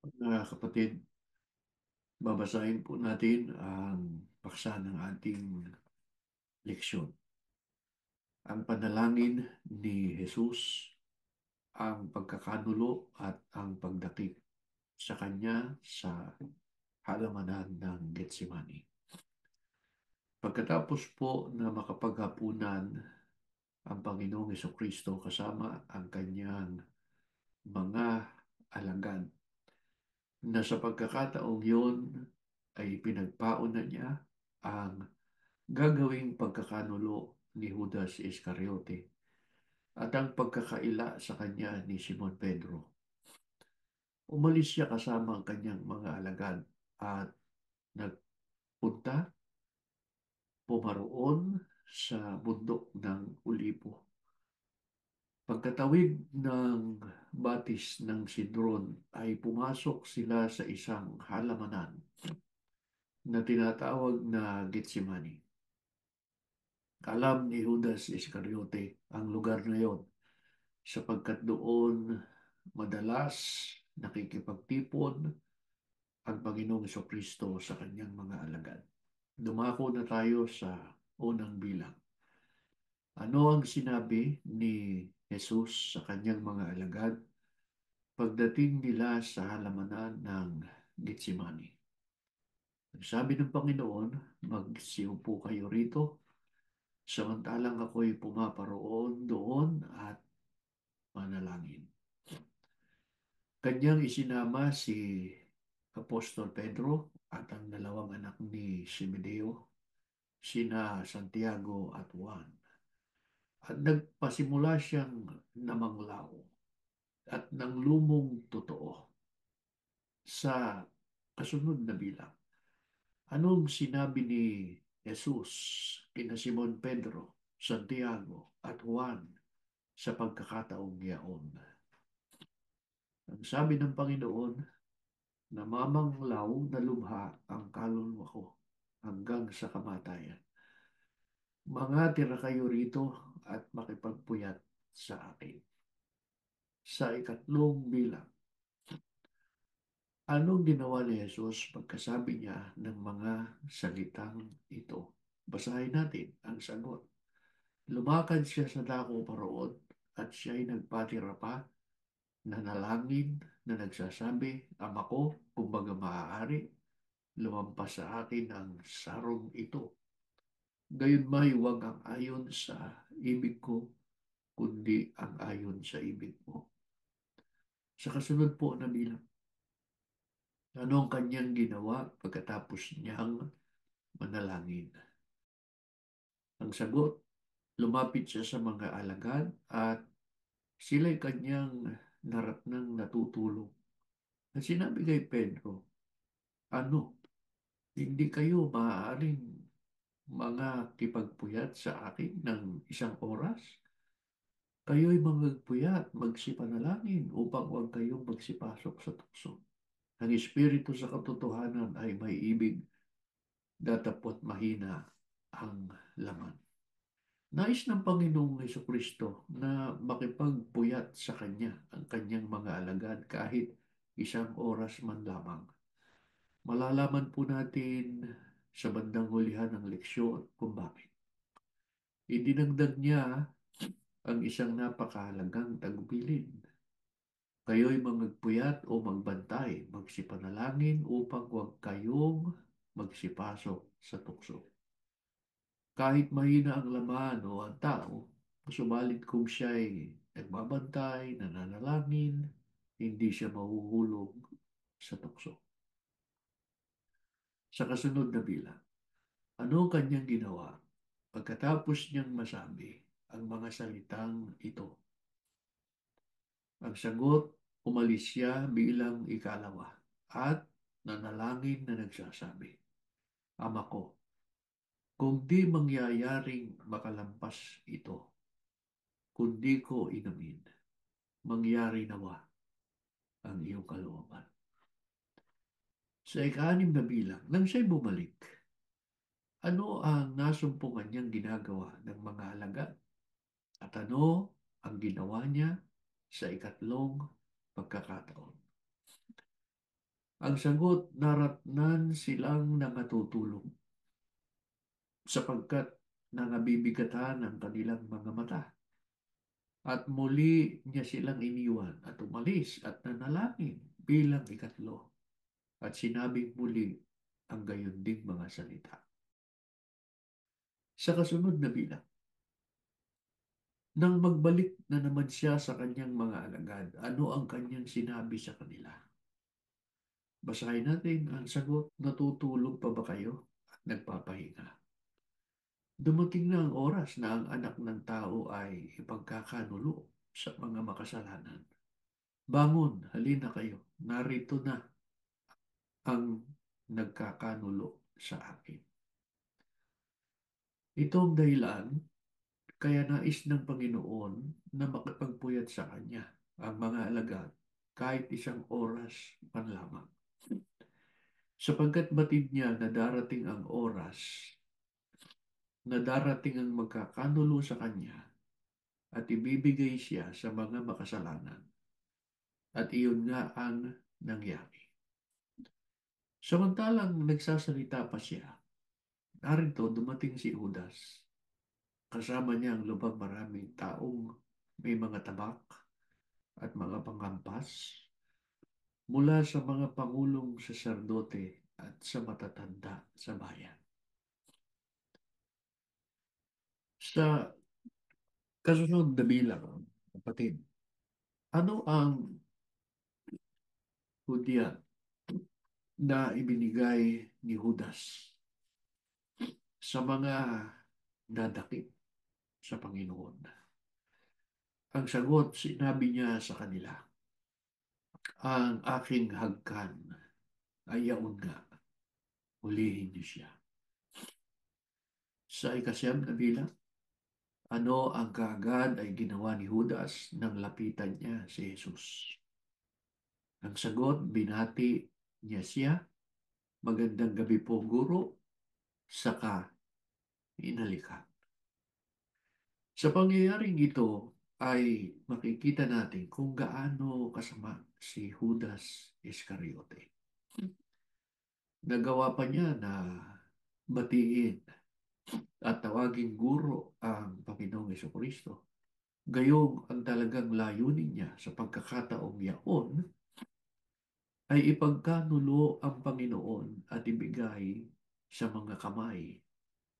Mga kapatid, babasahin po natin ang paksa ng ating leksyon. Ang panalangin ni Jesus, ang pagkakanulo at ang pagdakip sa kanya sa halamanan ng Getsemani. Pagkatapos po na makapaghapunan ang Panginoong Kristo kasama ang kanyang mga alagad, na sa pagkakataong yun ay pinagpauna niya ang gagawing pagkakanulo ni Judas Iscariote at ang pagkakaila sa kanya ni Simon Pedro. Umalis siya kasama ang kanyang mga alagad at nagpunta, pumaroon sa bundok ng Ulipo. Pagkatawid ng batis ng Sidron ay pumasok sila sa isang halamanan na tinatawag na Getsemani. Alam ni Judas Iscariote ang lugar na yon sapagkat doon madalas nakikipagtipon ang Panginoong Kristo sa kanyang mga alagad. Dumako na tayo sa unang bilang. Ano ang sinabi ni Jesus sa kanyang mga alagad pagdating nila sa halamanan ng Getsemani? Sabi ng Panginoon, magsiupo kayo rito samantalang ako'y pumaparoon doon at manalangin. Kanyang isinama si Apostol Pedro at ang dalawang anak ni Zebedeo, sina Santiago at Juan. At nagpasimula siyang namanglaw at nang lumong totoo sa kasunod na bilang. Anong sinabi ni Jesus kina Simon Pedro, Santiago at Juan sa pagkakataong yaon? Ang sabi ng Panginoon, namamanglaw na lubha ang kaluluwa ko hanggang sa kamatayan. Mangatira kayo rito at makipagpuyat sa akin. Sa ikatlong bilang, anong ginawa ni Jesus pagkasabi niya ng mga salitang ito? Basahin natin ang sagot. Lumakad siya sa dako paroon at siya'y nagpatira pa, nanalangin na nagsasabi, Ama ko, kumbaga maaari, lumampas sa akin ang sarong ito. Gayunmay huwag ang ayon sa ibig ko, kundi ang ayon sa ibig mo. Sa kasunod po na bilang, ano ang kanyang ginawa pagkatapos niyang manalangin? Ang sagot, lumapit siya sa mga alagad at sila'y kanyang naratnang natutulog. At sinabi kay Pedro, ano, hindi kayo maaaring mga kipagpuyat sa akin ng isang oras? Kayo'y magpuyat, magsipanalangin upang huwag kayong magsipasok sa tukso. Ang espiritu sa katotohanan ay may ibig, datapot mahina ang laman. Nais ng Panginoong Kristo na makipagpuyat sa Kanya ang Kanyang mga alagad kahit isang oras man lamang. Malalaman po natin sa bandang hulihan ng leksyon kung bakit. Idinagdag niya ang isang napakahalagang tagubilin. Kayo'y magpuyat o magbantay, magsipanalangin upang huwag kayong magsipasok sa tukso. Kahit mahina ang laman o ang tao, subalit kung siya'y nagbabantay, nananalangin, hindi siya mahuhulog sa tukso. Sa kasunod na bilang, ano ang kanyang ginawa pagkatapos niyang masabi ang mga salitang ito? Ang sagot, umalis siya bilang ikalawa at nanalangin na nagsasabi, Ama ko, kung di mangyayaring makalampas ito, kundi ko inamin, mangyari nawa ang iyong kalooban. Sa ika-6 na bilang, nang siya'y bumalik, ano ang nasumpungan niyang ginagawa ng mga alagad? At ano ang ginawa niya sa ikatlong pagkakataon? Ang sagot, naratnan silang nangatutulog sapagkat nangabibigatan ang kanilang mga mata. At muli niya silang iniwan at umalis at nanalangin bilang ikatlo. At sinabing muli ang gayon ding mga salita. Sa kasunod na bilang, nang magbalik na naman siya sa kanyang mga alagad, ano ang kanyang sinabi sa kanila? Basahin natin ang sagot, natutulog pa ba kayo at nagpapahinga? Dumating na ang oras na ang anak ng tao ay ipagkakanulo sa mga makasalanan. Bangon, halina kayo, narito na ang nagkakanulo sa akin. Ito ang dahilan kaya nais ng Panginoon na makipagpuyat sa Kanya ang mga alagad kahit isang oras man lamang. Sapagkat batid niya na darating ang oras na darating ang magkakanulo sa Kanya at ibibigay siya sa mga makasalanan. At iyon nga ang nangyari. Samantalang nagsasalita pa siya, narito dumating si Judas. Kasama niya ang lubang maraming taong may mga tabak at mga panghampas mula sa mga pangulong saserdote at sa matatanda sa bayan. Sa kasunod na bilang, kapatid, ano ang hudya na ibinigay ni Judas sa mga dadakip sa Panginoon? Ang sagot, sinabi niya sa kanila, ang aking hagkan ay yaon nga, hulihin niyo siya. Sa ikasyam na bilang, ano ang kaagad ay ginawa ni Judas nang lapitan niya si Jesus? Ang sagot, binati niya siya, magandang gabi po guro, saka inalikan. Sa pangyayaring ito ay makikita natin kung gaano kasama si Judas Iscariote. Nagawa pa niya na batiin at tawaging guro ang Panginoong Kristo. Gayong ang talagang layunin niya sa pagkakataong yaon ay ipagkanulo ang Panginoon at ibigay sa mga kamay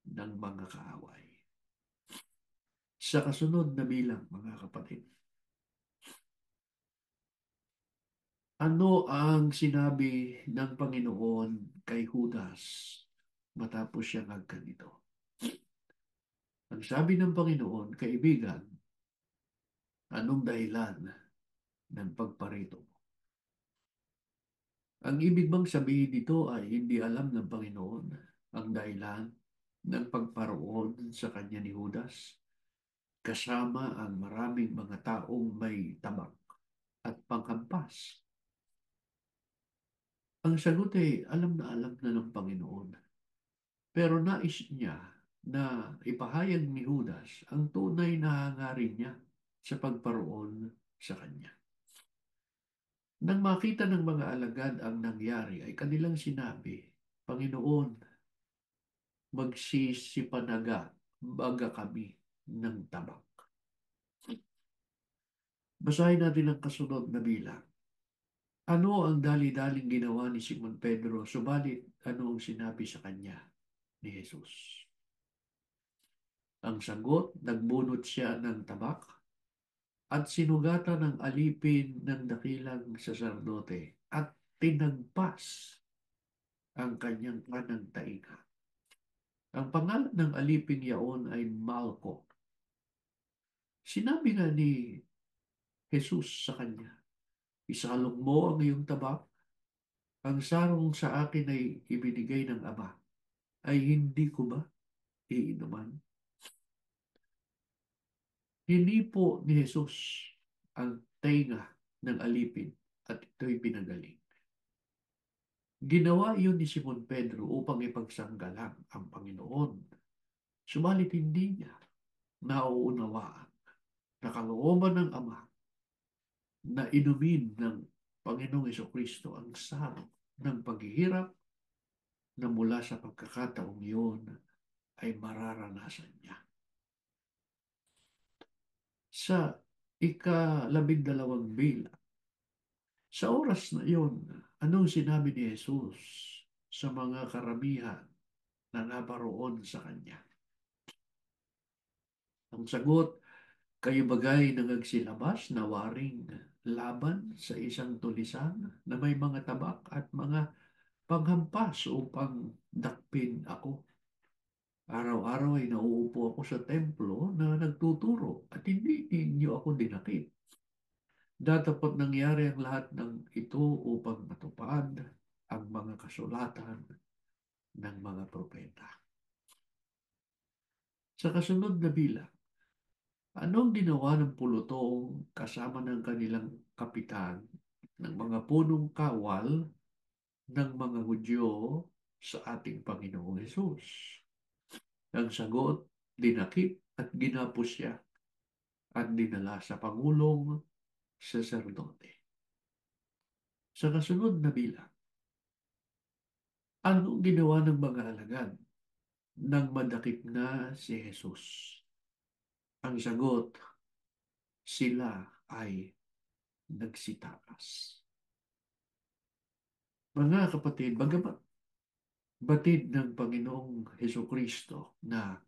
ng mga kaaway. Sa kasunod na bilang, mga kapatid, ano ang sinabi ng Panginoon kay Judas matapos siyang nagkanito? Ang sabi ng Panginoon, kaibigan, anong dahilan ng pagparito mo? Ang ibig bang sabihin dito ay hindi alam ng Panginoon ang dahilan ng pagparoon sa kanya ni Judas kasama ang maraming mga taong may tabak at panghampas? Ang sagot ay alam na ng Panginoon. Pero nais niya na ipahayag ni Judas ang tunay na hangarin niya sa pagparoon sa kanya. Nang makita ng mga alagad ang nangyari ay kanilang sinabi, Panginoon, magsisipanaga baga kami ng tabak. Basahin natin ang kasunod na bilang. Ano ang dali-daling ginawa ni Simon Pedro, subalit ano ang sinabi sa kanya ni Jesus? Ang sagot, nagbunot siya ng tabak at sinugatan ng alipin ng dakilang saserdote at tinagpas ang kanyang kanang tainga. Ang pangalan ng alipin yaon ay Malco. Sinabi nga ni Jesus sa kanya, isalong mo ang iyong tabak, ang sarong sa akin ay ibinigay ng Ama, ay hindi ko ba iinuman? Hinipo ni Jesus ang tainga ng alipin at ito'y pinagaling. Ginawa iyon ni Simon Pedro upang ipagsanggalang ang Panginoon. Subalit hindi niya nauunawaan na kalooban ng Ama na inumin ng Panginoong Kristo ang sarong ng paghihirap na mula sa pagkakataong iyon ay mararanasan niya. Sa ika-12 bilang, sa oras na iyon, anong sinabi ni Jesus sa mga karamihan na naparoon sa kanya? Ang sagot, kayo bagay nagagsilabas na waring laban sa isang tulisan na may mga tabak at mga panghampas upang dakpin ako. Araw-araw ay nauupo ako sa templo na nagtuturo at hindi ninyo ako dinakip. Datapot nangyari ang lahat ng ito upang matupad ang mga kasulatan ng mga propeta. Sa kasunod na bilang, anong ginawa ng pulutong kasama ng kanilang kapitan ng mga punong kawal ng mga Hudyo sa ating Panginoong Hesus? Ang sagot, dinakip at ginapos siya at dinala sa Pangulong Saserdote. Sa kasunod na bilang, anong ginawa ng mga alagad nang madakip na si Jesus? Ang sagot, sila ay nagsitakas. Mga kapatid, bagamat batid ng Panginoong Hesus Kristo na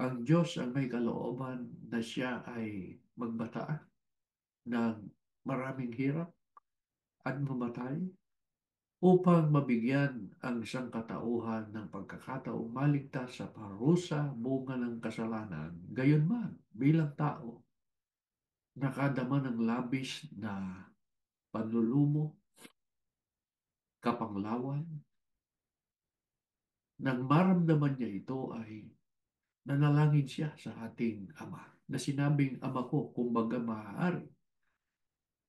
ang Diyos ang may kalooban na siya ay magbata ng maraming hirap at mamatay upang mabigyan ang sangkatauhan ng pagkakataong maligtas sa parusa bunga ng kasalanan. Gayunman, bilang tao, nakadama ng labis na panlulumo, kapanglawan. Nang maramdaman niya ito ay nanalangin siya sa ating Ama na sinabing, Ama ko, kumbaga maaari,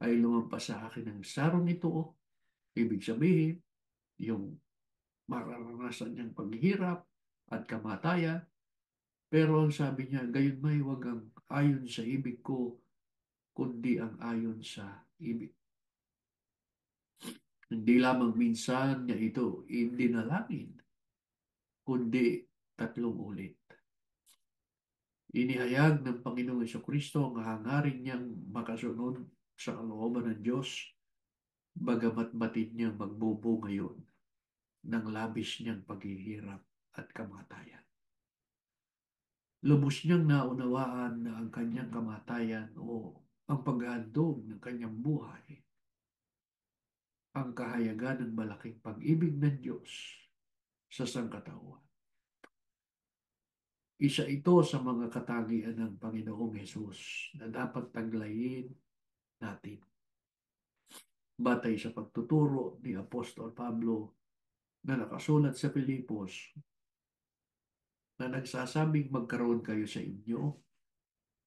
ay lumampas sa akin ang sarong ito. Ibig sabihin, yung mararanasan niyang paghihirap at kamatayan. Pero ang sabi niya, gayon may wag ang ayon sa ibig ko, kundi ang ayon sa ibig. Hindi lamang minsan niya ito idinalangin, kundi 3 ulit. Inihayag ng Panginoong Jesucristo ang hangarin niyang makasunod sa kalooban ng Diyos, bagamat batid niyang magbubo ngayon ng labis niyang paghihirap at kamatayan. Lubos niyang naunawaan na ang kanyang kamatayan o ang paghahandog ng kanyang buhay ang kahayagan ng malaking pag-ibig ng Diyos sa sangkatauhan. Isa ito sa mga katangian ng Panginoong Hesus na dapat taglayin natin. Batay sa pagtuturo ni Apostol Pablo na nakasulat sa Pilipos na nagsasabing magkaroon kayo sa inyo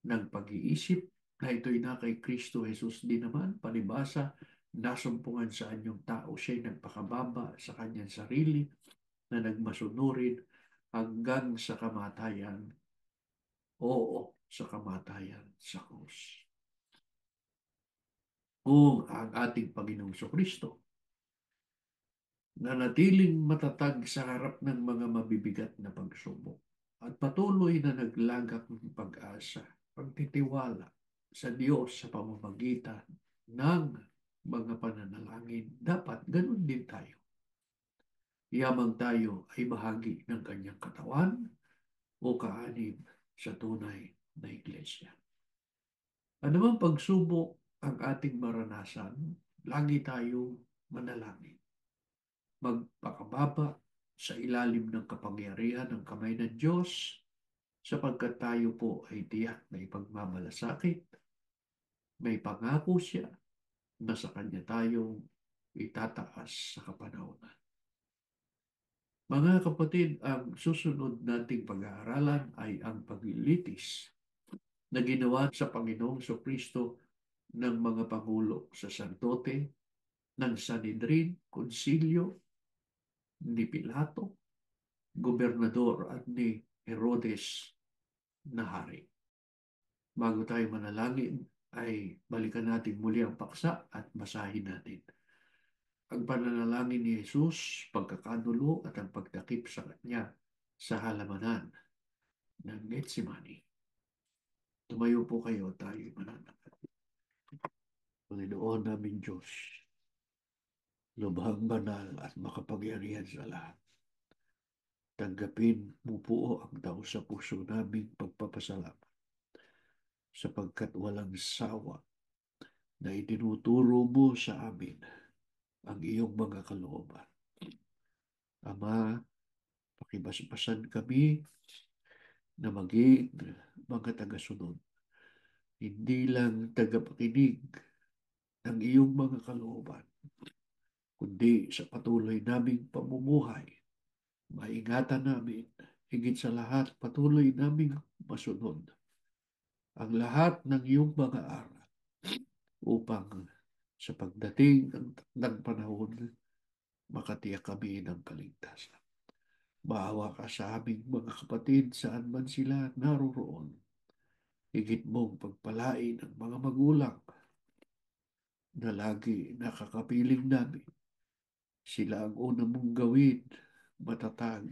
ng pag-iisip na ito'y na kay Kristo Jesus din naman, palibasa, nasumpungan sa anyong tao siya'y nagpakababa sa kanyang sarili na nagmasunurin hanggang sa kamatayan, oo, sa kamatayan sa krus. Kung ang ating Panginoong Kristo na natiling matatag sa harap ng mga mabibigat na pagsubok at patuloy na naglagak ng pag-asa, pagtitiwala sa Diyos sa pamamagitan ng mga pananalangin, dapat ganun din tayo. Yamang tayo ay bahagi ng kanyang katawan o kaanib sa tunay na iglesia. Anumang pagsubok ang ating maranasan, lagi tayong manalangin. Magpakababa sa ilalim ng kapangyarihan ng kamay ng Diyos sapagkat tayo po ay tiyak na ipagmamalasakit. May pangako siya na sa Kanya tayong itataas sa kapanahonan. Mga kapatid, ang susunod nating pag-aaralan ay ang paglilitis na ginawa sa Panginoong Kristo ng mga pangulo sa Santote, ng Sanhedrin, Konsilyo, ni Pilato, gobernador at ni Herodes na hari. Bago tayo manalangin, ay balikan natin muli ang paksa at basahin natin. ang pananalangin ni Jesus, pagkakanulo at ang pagtakip sa kanya sa halamanan ng Getsemani. Tumayo po kayo, tayo mananalangin. Panginoon namin Diyos, lubhang banal at makapangyarihan sa lahat. Tanggapin mo po ang tao sa puso naming pagpapasalamat sapagkat walang sawa na itinuturo mo sa amin ang iyong mga kalooban. Ama, pakibasbasan kami na maging mga tagasunod, hindi lang tagapakinig ng iyong mga kalooban, kundi sa patuloy naming pamumuhay, maingatan namin, higit sa lahat, patuloy naming masunod ang lahat ng iyong mga aral upang sa pagdating ng panahon, makatiyak kami ng kaligtasan. Maawa ka sa aming mga kapatid saan man sila naroroon. Higit mong pagpalain ang mga magulang na lagi nakakapiling namin. Sila ang una mong gawin, matatag,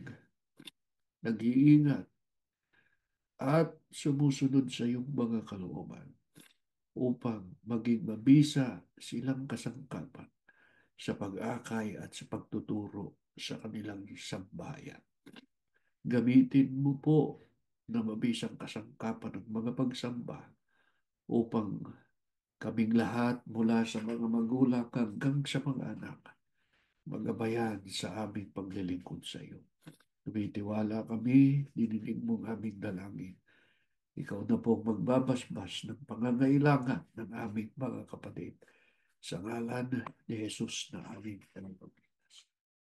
nag-iingat, at sumusunod sa iyong mga kalooban upang maging mabisa silang kasangkapan sa pag-akay at sa pagtuturo sa kanilang sambahayan. Gamitin mo po na mabisang kasangkapan ng mga pagsamba upang kaming lahat mula sa mga magulang hanggang sa mga anak magabayan sa aming paglilingkod sa iyo. Tumitiwala kami, dininig mong aming dalangin. Ikaw na po magbabasbas ng pangangailangan ng aming mga kapatid. Sa ngalan ni Jesus na aming